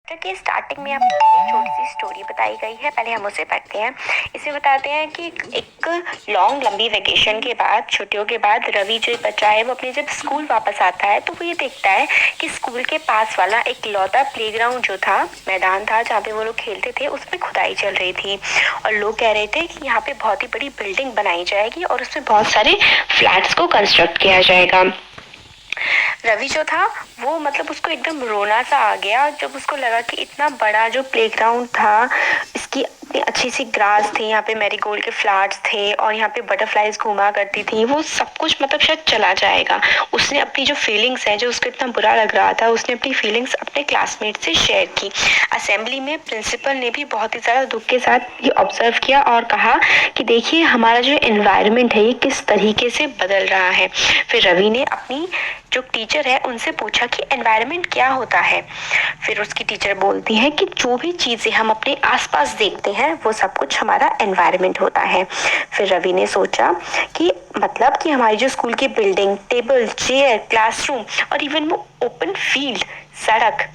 कि स्टार्टिंग में आपको एक छोटी सी स्टोरी बताई गई है, पहले हम उसे पढ़ते हैं। इसमें बताते हैं कि एक लॉन्ग लंबी वेकेशन के बाद, छुट्टियों के बाद रवि जो बच्चा है वो अपने जब स्कूल वापस आता है तो वो ये देखता है कि स्कूल के पास वाला एक लौता प्लेग्राउंड जो था, मैदान था जहाँ पे वो लोग खेलते थे, उसमें खुदाई चल रही थी और लोग कह रहे थे कि यहाँ पे बहुत ही बड़ी बिल्डिंग बनाई जाएगी और उसमें बहुत सारे फ्लैट्स को कंस्ट्रक्ट किया जाएगा। रवि जो था वो मतलब उसको एकदम रोना सा आ गया जब उसको लगा कि इतना बड़ा जो प्लेग्राउंड था, इसकी अच्छी सी ग्रास थी, यहाँ पे मैरीगोल्ड के फ्लावर्स थे और यहाँ पे बटरफ्लाईज घूमा करती थी, वो सब कुछ मतलब शायद चला जाएगा। उसने अपनी जो फीलिंग्स है, जो उसको इतना बुरा लग रहा था, उसने अपनी फीलिंग्स अपने क्लासमेट से शेयर की। असेंबली में प्रिंसिपल ने भी बहुत ही ज्यादा दुख के साथ ये ऑब्जर्व किया और कहा कि देखिए हमारा जो एनवायरनमेंट है ये किस तरीके से बदल रहा है। फिर रवि ने अपनी जो टीचर है उनसे पूछा कि एनवायरनमेंट क्या होता है। फिर उसकी टीचर बोलती है कि जो भी चीजें हम अपने आसपास देखते हैं वो सब कुछ हमारा एनवायरनमेंट होता है। फिर रवि ने सोचा कि मतलब कि हमारी जो स्कूल की बिल्डिंग, टेबल, चेयर, क्लासरूम और इवन वो ओपन फील्ड, सड़क,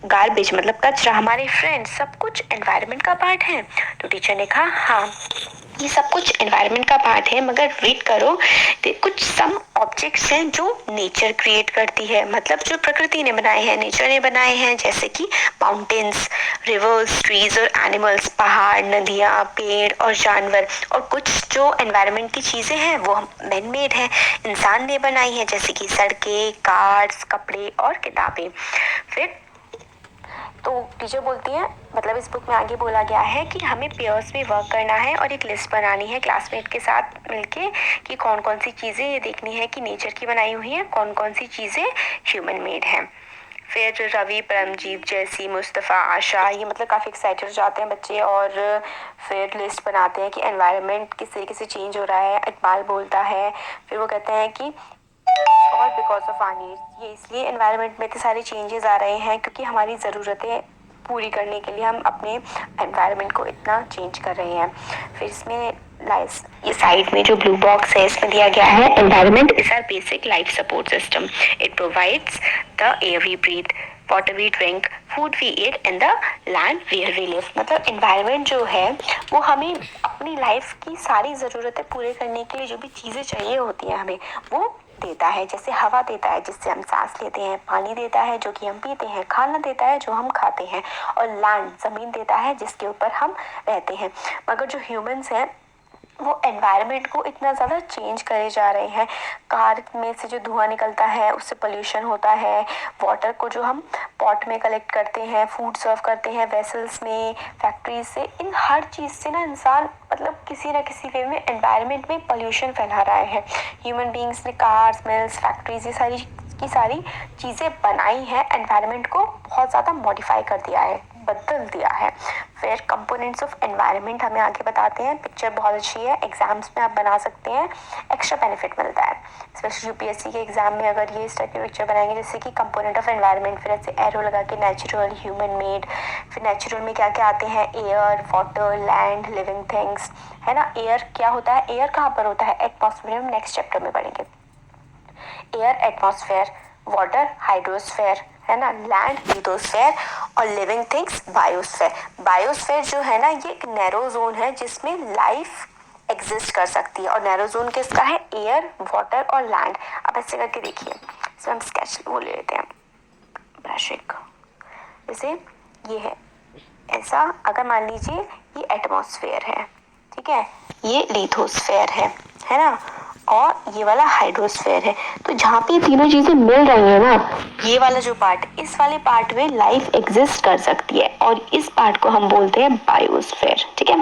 गार्बेज मतलब कचरा, हमारे फ्रेंड्स, सब कुछ एनवायरनमेंट का पार्ट है। तो टीचर ने कहा हाँ, ये सब कुछ एनवायरनमेंट का पार्ट है, मगर वेट करो, कुछ सम ऑब्जेक्ट्स हैं जो नेचर क्रिएट करती है, मतलब जो प्रकृति ने बनाए हैं, नेचर ने बनाए हैं, जैसे कि माउंटेन्स, रिवर्स, ट्रीज और एनिमल्स, पहाड़, नदियाँ, पेड़ और जानवर। और कुछ जो एनवायरनमेंट की चीजें हैं वो मैन मेड है, इंसान ने बनाई है, जैसे कि सड़कें, कार्स, कपड़े और किताबें। फिर तो टीचर बोलती है, मतलब इस बुक में आगे बोला गया है कि हमें पेयर्स में वर्क करना है और एक लिस्ट बनानी है क्लासमेट के साथ मिलके कि कौन कौन सी चीज़ें ये देखनी है कि नेचर की बनाई हुई है, कौन कौन सी चीज़ें ह्यूमन मेड हैं। फिर रवि, परमजीत, जैसी, मुस्तफ़ा, आशा, ये मतलब काफ़ी एक्साइटेड हो जाते हैं बच्चे और फिर लिस्ट बनाते हैं कि एनवायरनमेंट किस तरीके से चेंज हो रहा है। इकबाल बोलता है, फिर वो कहते हैं कि और बिकॉज ऑफ आर नीड्स, ये इसलिए एनवायरनमेंट में इतने सारे चेंजेस आ रहे हैं क्योंकि हमारी ज़रूरतें पूरी करने के लिए हम अपने एनवायरनमेंट को इतना चेंज कर रहे हैं। फिर इसमें ये साइड में जो ब्लू बॉक्स है इसमें दिया गया है, environment is our basic life support system, it provides the air we breathe, water we drink, food we eat and the land where we live. मतलब एनवायरनमेंट जो है वो हमें अपनी लाइफ की सारी ज़रूरतें पूरे करने के लिए जो भी चीज़ें चाहिए होती हैं हमें वो देता है। जैसे हवा देता है जिससे हम सांस लेते हैं, पानी देता है जो कि हम पीते हैं, खाना देता है जो हम खाते हैं, और लैंड ज़मीन देता है जिसके ऊपर हम रहते हैं। मगर जो ह्यूमंस हैं वो एनवायरनमेंट को इतना ज़्यादा चेंज करे जा रहे हैं। कार में से जो धुआं निकलता है उससे पोल्यूशन होता है, वाटर को जो हम पॉट में कलेक्ट करते हैं, फूड सर्व करते हैं वेसल्स में, फैक्ट्रीज से, इन हर चीज़ से ना इंसान मतलब किसी ना किसी वे में एनवायरनमेंट में पोल्यूशन फैला रहा है। ह्यूमन बींग्स ने कार्स, मिल्स, फैक्ट्रीज, ये सारी की सारी चीज़ें बनाई हैं, एनवायरनमेंट को बहुत ज़्यादा मॉडिफाई कर दिया है, बदल दिया है। फिर कंपोनेंट्स ऑफ एनवायरनमेंट हमें आगे बताते हैं। पिक्चर बहुत अच्छी है, एग्जाम्स में आप बना सकते हैं, एक्स्ट्रा बेनिफिट मिलता है। स्पेशली यूपीएससी के एग्जाम में अगर ये इस टाइप की पिक्चर बनाएंगे जैसे कि कंपोनेंट ऑफ एनवायरनमेंट, फिर ऐसे एरो लगा के नेचुरल, ह्यूमन मेड, फिर नेचुरल में क्या क्या आते हैं, air, water, land, living things, है ना। एयर क्या होता है, एयर कहाँ पर होता है, एटमॉस्फेयर, हम नेक्स्ट चैप्टर में पढ़ेंगे। एयर एटमॉस्फेयर, वाटर हाइड्रोस्फेयर, है ना, लैंड लिथोस्फेयर और लिविंग थिंग्स बायोस्फेयर। बायोस्फेयर जो है ना ये एक नैरो जोन है जिसमें लाइफ एग्जिस्ट कर सकती है, और नैरो जोन किसका है, एयर, वाटर और लैंड। अब ऐसे करके देखिए, इसमें हम स्केच वो ले लेते हैं ब्रशिक, जैसे ये है ऐसा, अगर मान लीजिए ये एटमॉस्फेयर है, ठीक है, ये लिथोस्फेयर है ना, और ये वाला हाइड्रोस्फेयर है। तो जहाँ पे तीनों चीजें मिल रही है ना, ये वाला जो पार्ट, इस वाले पार्ट में लाइफ एग्जिस्ट कर सकती है और इस पार्ट को हम बोलते हैं बायोस्फेयर, ठीक है।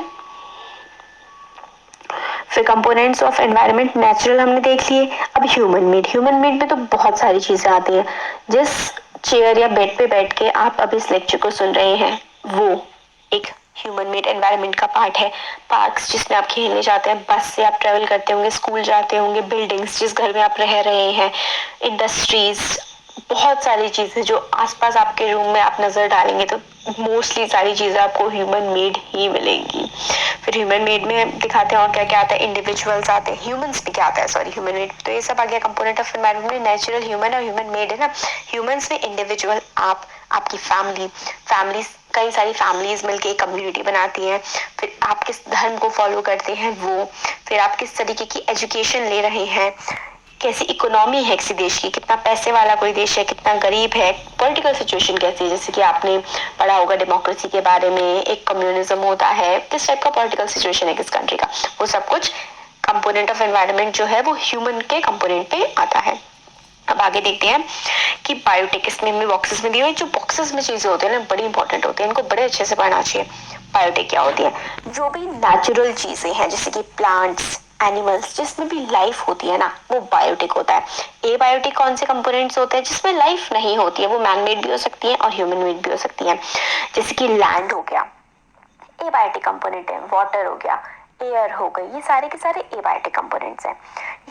फिर कंपोनेंट्स ऑफ एनवायरनमेंट, नेचुरल हमने देख लिए। अब ह्यूमन मेड, ह्यूमन मेड में तो बहुत सारी चीजें आती हैं। जिस चेयर या बेड पे बैठ के आप अब इस लेक्चर को सुन रहे हैं वो एक ह्यूमन मेड एनवायरनमेंट का पार्ट है। पार्क्स जिसमें आप खेलने जाते हैं, बस से आप ट्रेवल करते होंगे, स्कूल जाते होंगे, बिल्डिंग्स जिस घर में आप रह रहे हैं, इंडस्ट्रीज, बहुत सारी चीजें जो आसपास आपके रूम में आप नजर डालेंगे तो मोस्टली सारी चीजें आपको ह्यूमन मेड ही मिलेंगी। फिर ह्यूमन मेड में दिखाते हैं और क्या क्या आता है, इंडिविजुअल्स आते हैं, ह्यूमंस भी क्या आता है, सॉरी ह्यूमन मेड, तो ये सब आ गया कंपोनेंट ऑफ एनवायरनमेंट में, नेचुरल, ह्यूमन और ह्यूमन मेड है ना। ह्यूमंस में इंडिविजुअल, आप, आपकी फैमिलीज, कई सारी फैमिलीज मिलके एक कम्युनिटी बनाती हैं। फिर आप किस धर्म को फॉलो करते हैं वो, फिर आप किस तरीके की एजुकेशन ले रहे हैं, कैसी इकोनॉमी है किसी देश की, कितना पैसे वाला कोई देश है, कितना गरीब है, पॉलिटिकल सिचुएशन कैसी है, जैसे कि आपने पढ़ा होगा डेमोक्रेसी के बारे में, एक कम्युनिज्म होता है, किस टाइप का पॉलिटिकल सिचुएशन है किस कंट्री का, वो सब कुछ कंपोनेंट ऑफ एनवायरनमेंट जो है वो ह्यूमन के कंपोनेंट पे आता है। अब आगे देखते हैं कि बायोटेक, इसमें भी बॉक्सेस में दिए हुए, जो बॉक्सेस में चीजें होती है ना बड़ी इंपॉर्टेंट होती है, इनको बड़े अच्छे से पढ़ना चाहिए। बायोटेक क्या होती है, जो भी नेचुरल चीजें हैं जैसे कि प्लांट्स, एनिमल्स, जिसमें भी लाइफ होती है ना वो बायोटिक होता है। ए बायोटिक कौन से कंपोनेंट्स होते हैं जिसमें लाइफ नहीं होती है, वो मैन मेड भी हो सकती है और ह्यूमन मेड भी हो सकती है। जैसे कि लैंड हो गया, ए बायोटिक कंपोनेंट है, वाटर हो गया, एयर हो गई, ये सारे के सारे ए बायोटिक कंपोनेंट्स हैं।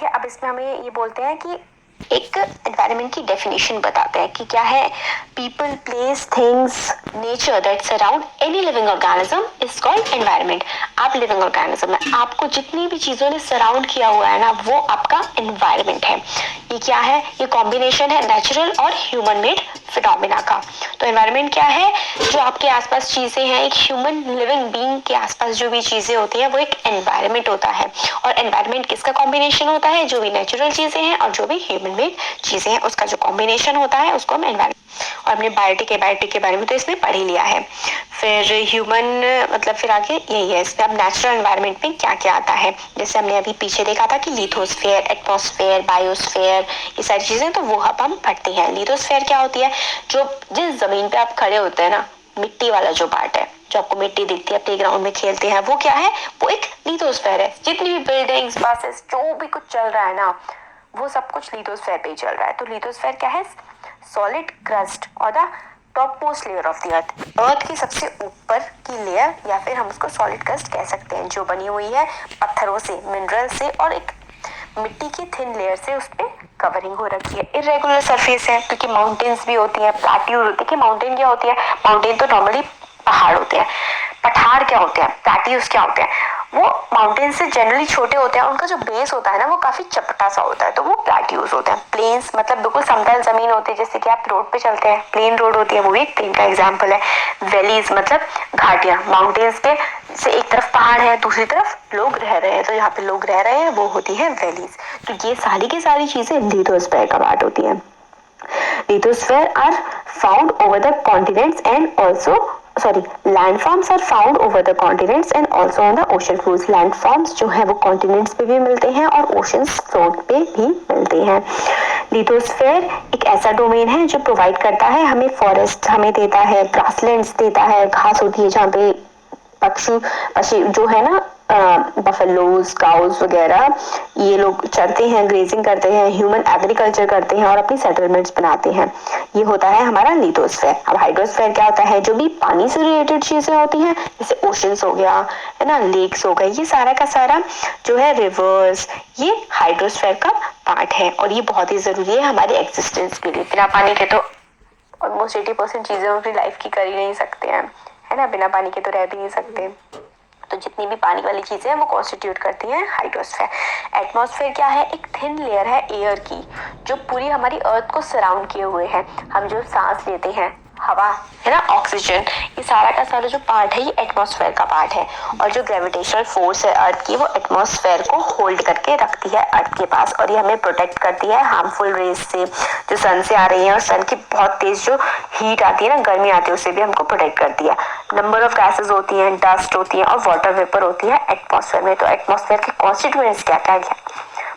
ये अब इसमें हमें ये बोलते हैं कि एक एनवायरनमेंट की डेफिनेशन बताते हैं कि क्या है, people, place, things, nature that surround any living organism is called environment. आप लिविंग ऑर्गेनिज्म है, आपको जितनी भी चीजों ने सराउंड किया हुआ है ना वो आपका एनवायरनमेंट है। ये क्या है, ये कॉम्बिनेशन है नेचुरल और ह्यूमन मेड फिनोमिना का। तो एनवायरनमेंट क्या है, जो आपके आसपास चीजें हैं, एक ह्यूमन लिविंग बीइंग के आसपास जो भी चीजें होती हैं वो एक एनवायरनमेंट होता है। और एनवायरनमेंट किसका कॉम्बिनेशन होता है, जो भी नेचुरल चीजें हैं और जो भी ह्यूमन मेड चीजें हैं उसका जो कॉम्बिनेशन होता है उसको हम एनवायरनमेंट। और हमने बायोटिक के बारे में तो इसमें पढ़ ही लिया है। फिर ह्यूमन मतलब फिर आगे यही है, इसमें अब नेचुरल एनवायरनमेंट में क्या क्या आता है, जैसे हमने अभी पीछे देखा था कि लिथोस्फेयर, एटमॉस्फेयर, बायोस्फेयर, ये सारी चीजें तो वो अब हम पढ़ते हैं। लिथोस्फेयर क्या होती है, जो जिस जमीन पे आप खड़े होते हैं ना, मिट्टी वाला जो पार्ट है, जो आपको मिट्टी दिखती है प्लेग्राउंड में खेलते हैं, वो क्या है, वो एक लिथोस्फेयर है। जितनी भी बिल्डिंग्स, बसेस, जो भी कुछ चल रहा है ना वो सब कुछ लिथोस्फेयर पे ही चल रहा है। तो लिथोस्फेयर क्या है, सॉलिड क्रस्ट और the top most layer of the earth की सबसे ऊपर की लेयर, या फिर हम उसको सॉलिड क्रस्ट कह सकते हैं, जो बनी हुई है पत्थरों से, मिनरल से और एक मिट्टी की थिन लेयर से उस पर कवरिंग हो रखी है। इरेगुलर सरफेस है क्योंकि माउंटेन्स भी होती हैं, प्लाट्यूज होती है। कि माउंटेन क्या होती है, माउंटेन तो नॉर्मली पहाड़ होते हैं, पठार क्या होते हैं, प्लाट्यूज क्या होते हैं, वो माउंटेन से जनरली छोटे होते हैं, उनका जो बेस होता है ना वो काफी चपटा सा होता है, तो वो प्लेट्यूज होते हैं। प्लेन्स मतलब बिल्कुल समतल जमीन होती है, जैसे कि आप रोड पे चलते हैं, प्लेन रोड होती है, वो भी एक प्लेन का एग्जांपल है। वैलीज मतलब घाटियां, माउंटेन्स पे से एक तरफ पहाड़ है दूसरी तरफ लोग रह रहे हैं, तो यहाँ पे लोग रह रहे हैं वो होती है वैलीज। तो ये सारी की सारी चीजें लिथोस्फेयर का पार्ट होती है। Lithosphere are found over the continents and also landforms are found over the continents and also on the ocean floors. Landforms जो है वो continents पे भी मिलते हैं और oceans floor पे भी मिलते हैं। लिथोस्फेयर एक ऐसा डोमेन है जो प्रोवाइड करता है हमें फॉरेस्ट, हमें देता है ग्रासलैंड्स, देता है घास होती है जहाँ पे पक्षी जो है ना, बफेलोज, काउज वगैरह, ये लोग चरते हैं, ग्रेजिंग करते हैं, ह्यूमन एग्रीकल्चर करते हैं और अपनी सेटलमेंट्स बनाते हैं। ये होता है हमारा लिथोस्फेयर। अब हाइड्रोस्फेयर क्या होता है, जो भी पानी से रिलेटेड चीजें होती हैं, जैसे ओशंस हो गया है ना, लेक्स हो गए, ये सारा का सारा जो है, रिवर्स, ये हाइड्रोस्फेयर का पार्ट है और ये बहुत ही जरूरी है हमारे एग्जिस्टेंस के लिए। बिना पानी के तो ऑलमोस्ट 80% चीजें अपनी लाइफ की कर ही नहीं सकते हैं, है ना, बिना पानी के तो रह भी नहीं सकते। तो जितनी भी पानी वाली चीजें हैं वो कॉन्स्टिट्यूट करती हैं हाइड्रोस्फेयर। एटमॉस्फेयर क्या है, एक थिन लेयर है एयर की जो पूरी हमारी अर्थ को सराउंड किए हुए है। हम जो सांस लेते हैं, हवा है ना, ऑक्सीजन, ये सारा का सारा जो पार्ट है ये एटमॉस्फेयर का पार्ट है। और जो ग्रेविटेशनल फोर्स है अर्थ की, वो एटमॉस्फेयर को होल्ड करके रखती है अर्थ के पास और ये हमें प्रोटेक्ट करती है हार्मफुल रेज से जो सन से आ रही है, और सन की बहुत तेज जो हीट आती है ना, गर्मी आती है, उससे भी हमको प्रोटेक्ट करती है। नंबर ऑफ गैसेस होती हैं, डस्ट होती है और वाटर वेपर होती है एटमॉस्फेयर में। तो एटमॉस्फेयर के कॉन्स्टिट्यूएंट्स क्या क्या है,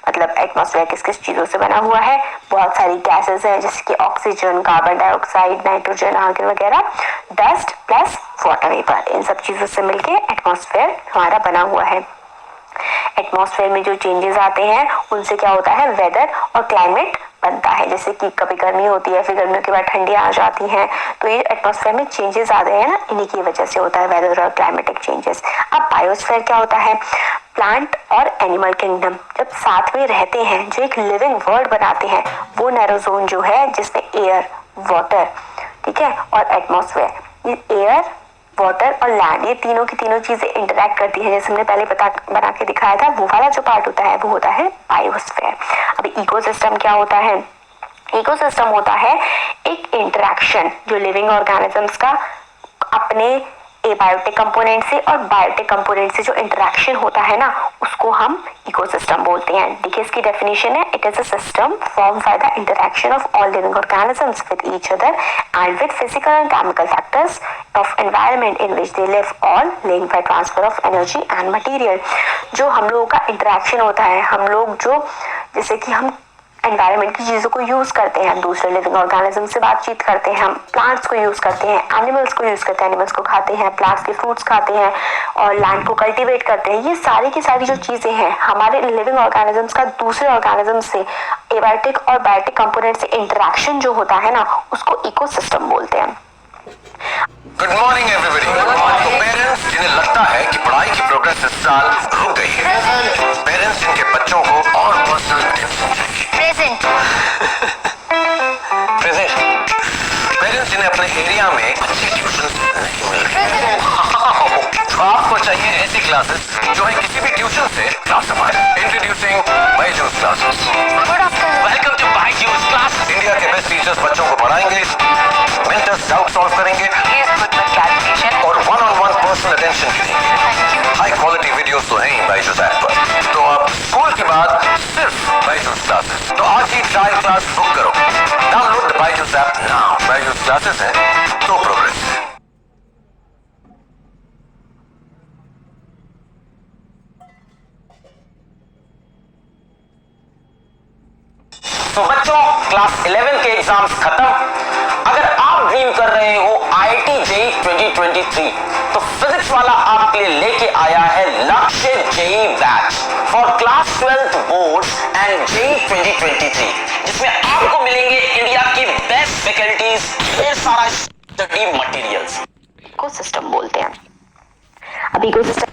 मतलब एटमॉस्फेयर किस किस चीजों से बना हुआ है, बहुत सारी गैसेस हैं जैसे कि oxygen, carbon dioxide, nitrogen, argon वगैरह, डस्ट प्लस वाटर वेपर, इन सब चीजों से मिलके एटमॉस्फेयर हमारा बना हुआ है। एटमॉस्फेयर में जो चेंजेस आते हैं उनसे क्या होता है, वेदर और क्लाइमेट बनता है, जैसे कि कभी गर्मी होती है, फिर गर्मियों के बाद ठंडी आ जाती हैं, तो ये एटमॉस्फेयर में चेंजेस आ गए हैं ना, इन्हीं की वजह से होता है वेदर और क्लाइमेटिक चेंजेस। अब बायोस्फीयर क्या होता है? प्लांट और एनिमल किंगडम जब साथ में रहते हैं, जो एक लिविंग वर्ल्ड बनाते हैं, वो नैरो जोन जो है जिसमें एयर, वाटर, ठीक है, और एटमॉस्फेयर, ये एयर, वाटर और लैंड, ये तीनों की तीनों चीजें इंटरेक्ट करती है, जैसे हमने पहले बना के दिखाया था, वो वाला जो पार्ट होता है वो होता है बायोस्फीयर। अब इकोसिस्टम क्या होता है? इकोसिस्टम होता है एक इंटरेक्शन जो लिविंग ऑर्गेनिजम्स का अपने एबायोटिक कंपोनेंट से और बायोटिक कंपोनेंट से जो इंटरेक्शन होता है ना, उसको हम इकोसिस्टम बोलते हैं। देखिए इसकी डेफिनेशन है, it is a system form by the interaction of all living organisms with each other and with physical and chemical factors of environment in which they live, all linked by transfer of energy and material. जो हम लोगों का interaction होता है, हम लोग जो जैसे कि हम एनवायरनमेंट की चीज़ों को यूज़ करते हैं, दूसरे लिविंग ऑर्गेनिज्म से बातचीत करते हैं, हम प्लांट्स को यूज़ करते हैं, एनिमल्स को यूज़ करते हैं, एनिमल्स को खाते हैं, प्लांट्स के फ्रूट्स खाते हैं और लैंड को कल्टीवेट करते हैं। ये सारी की सारी जो चीज़ें हैं हमारे लिविंग ऑर्गेनिजम्स का दूसरे ऑर्गेनिज्म से एबायोटिक और बायोटिक कंपोनेंट से इंटरेक्शन जो होता है ना, उसको इकोसिस्टम बोलते हैं। Good morning everybody. तो पेरेंट्स जिन्हें लगता है कि पढ़ाई की प्रोग्रेस इस साल रुक गई है, पेरेंट्स जिनके बच्चों को और पर्सनल अटेंशन चाहिए, प्रेजेंट, पेरेंट्स जिन्हें अपने एरिया में अच्छी ट्यूशन नहीं मिल रही, तो आपको चाहिए ऐसी क्लासेस जो है किसी भी ट्यूशन से क्लास हमारे। Introducing Byju's classes. Welcome to Byju's classes. India के बेस्ट टीचर्स बच्चों को पढ़ाएंगे, मेंटर्स डाउट सॉल्व करेंगे और one on one personal attention देंगे। हाई क्वालिटी वीडियोस तो हैं ही बायजूस ऐप पर, तो आप स्कूल के बाद सिर्फ बायजूस क्लासेस, तो आज ही ट्रायल क्लास बुक करो। Download the Byju's app now. Byju's classes है तो प्रोग्रेस है। तो बच्चों, क्लास 11 के एग्जाम्स खत्म। अगर आप ड्रीम कर रहे हो IIT JEE 2023, तो फिजिक्स वाला आपके लिए लेके आया है लक्ष्य JEE batch for class 12th board and JEE 2023, जिसमें आपको मिलेंगे इंडिया की बेस्ट फैकल्टीज, ढेर सारा स्टडी मटेरियल्स। इकोसिस्टम बोलते हैं। अब इकोसिस्टम